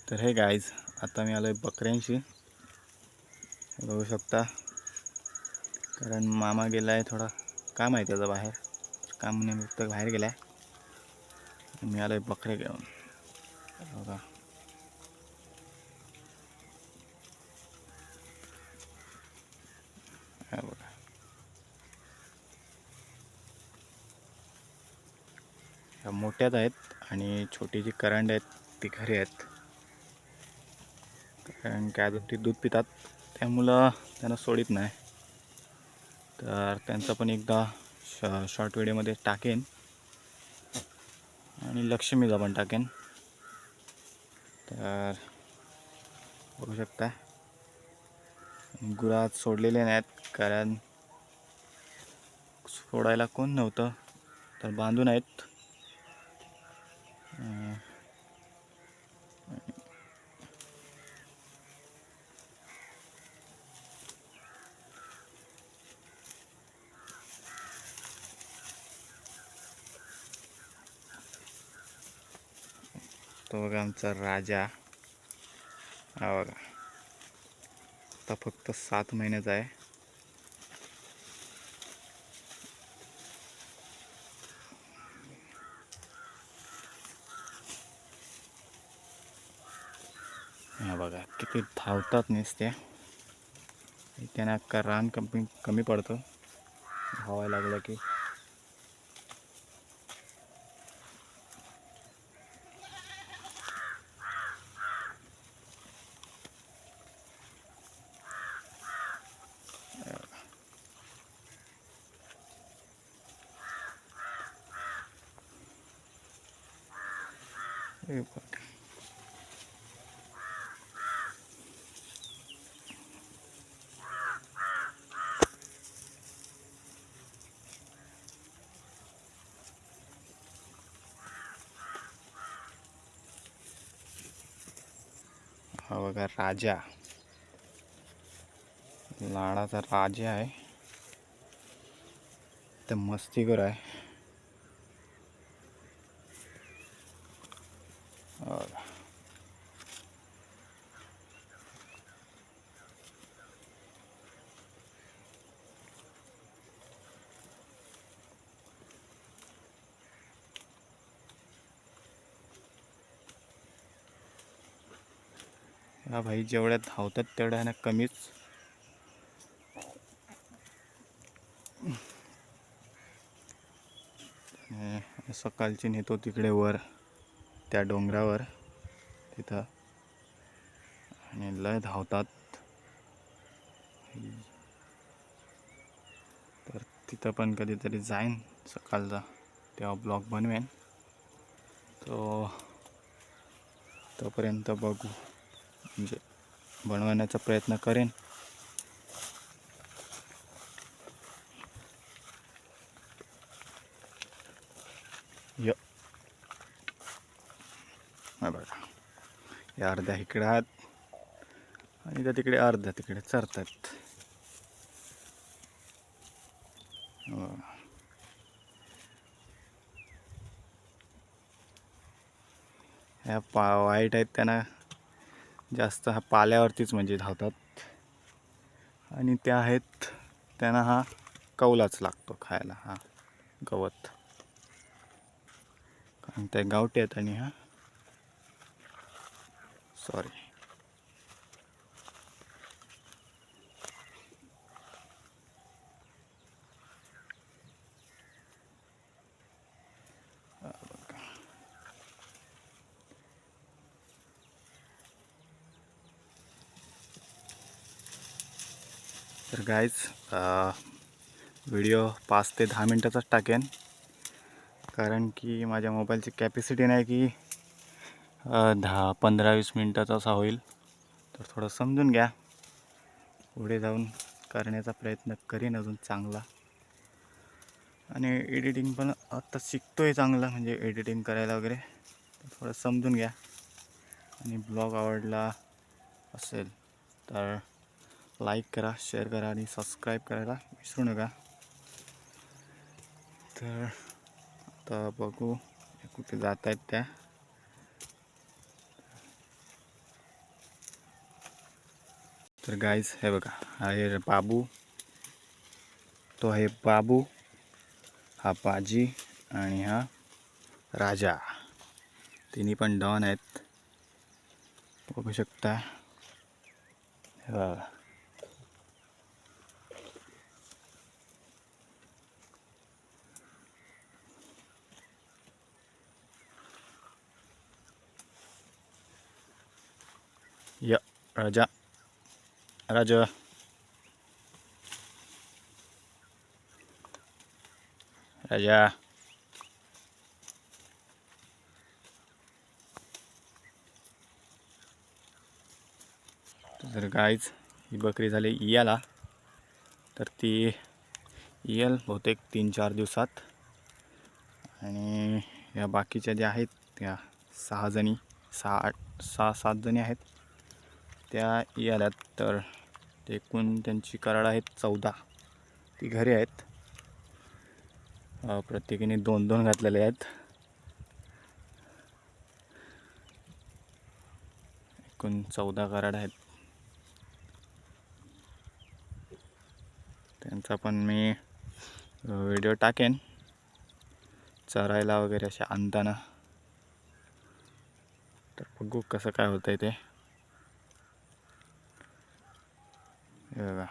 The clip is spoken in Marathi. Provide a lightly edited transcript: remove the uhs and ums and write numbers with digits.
तर हे गाईज, आता मी आलो आहे बकऱ्यांशी. बघू शकता, कारण मामा गेला आहे, थोडा काम आहे त्याचा बाहेर, काम निमित्त बाहेर गेला आहे. मी आलो आहे बकरे घेऊन. बघा, हा बघा, ह्या मोठ्याच आहेत आणि छोटी जी करंड आहेत ती घरी आहेत. कारण की अजून ती दूध पितात, त्यामुळं त्यांना सोडित नाही. तर त्यांचं पण एकदा शॉर्ट व्हिडिओमध्ये टाकेन आणि लक्ष्मीचा पण टाकेन. तर बघू शकता, गुरात सोडलेले नाहीत कारण सोडायला कोण नव्हतं, तर बांधून आहेत. तो बघा आमचा राजा. हा बघा, आता फक्त 7 महिन्याचा आहे. हा बघा किती धावतात नुसते. त्यांना अख्खा रान कमी पडतं धावायला लागलं की. हे बघा. हा बघा राजा, लाडाचा राजा आहे, तर मस्तीखोर आहे. हा बघा. हा भाई, जेवढ्या धावतात तेवढ्या ना कमीच. सकाळची नेतो तिकडे वर त्या डोंगरावर तिथं, आणि लय धावतात. तर तिथं पण कधीतरी जाईन सकाळचा, तेव्हा ब्लॉग बनवेन. तोपर्यंत बघू, म्हणजे बनवण्याचा प्रयत्न करेन. बघा, या अर्ध्या इकडे आहेत आणि त्या तिकडे अर्ध्या तिकडे चरतात. ह्या वाईट आहेत, त्यांना जास्त हा पाल्यावरतीच म्हणजे धावतात. आणि त्या आहेत, त्यांना हा कौलाच लागतो खायला, हा गवत. कारण ते गावठी आहेत आणि हा सॉरी. तर गाईज, व्हिडिओ 5 ते 10 मिनटाचाच टाकेन, कारण की माझ्या मोबाईलची कॅपॅसिटी नाही की 10-15-20 मिनटाचा असा होईल. तर थोडं समजून घ्या, पुढे जाऊन करण्याचा प्रयत्न करीन अजून चांगला. आणि एडिटिंग पण आता शिकतोय चांगला, म्हणजे एडिटिंग करायला वगैरे. थोडं समजून घ्या. आणि ब्लॉग आवडला असेल तर लाईक करा, शेअर करा आणि सबस्क्राईब करायला विसरू नका. तर आता बघू कुठे जात आहेत त्या. तर गाईज हे बघा, हा आहे बाबू, तो आहे बाबू, हा बाजी आणि हा राजा. तिन्ही पण डॉन आहेत, बघू शकता. हे बघा. या राजा, राजा, राजा. तर गाईज ही बकरी झाली इयाला. तर ती इयल बहुतेक 3-4 दिवसात. आणि या बाकीच्या ज्या आहेत त्या 6 जणी, 6-7 जणी आहेत त्या इयाल्यात. तर एकूण त्यांची कराड आहेत 14. ती घरी आहेत. प्रत्येकीने 2-2 घातलेले आहेत. एकूण 14 कराड आहेत. त्यांचा पण मी व्हिडिओ टाकेन चरायला वगैरे असे आणताना. तर बघू कसं काय होतंय ते. हे बघा.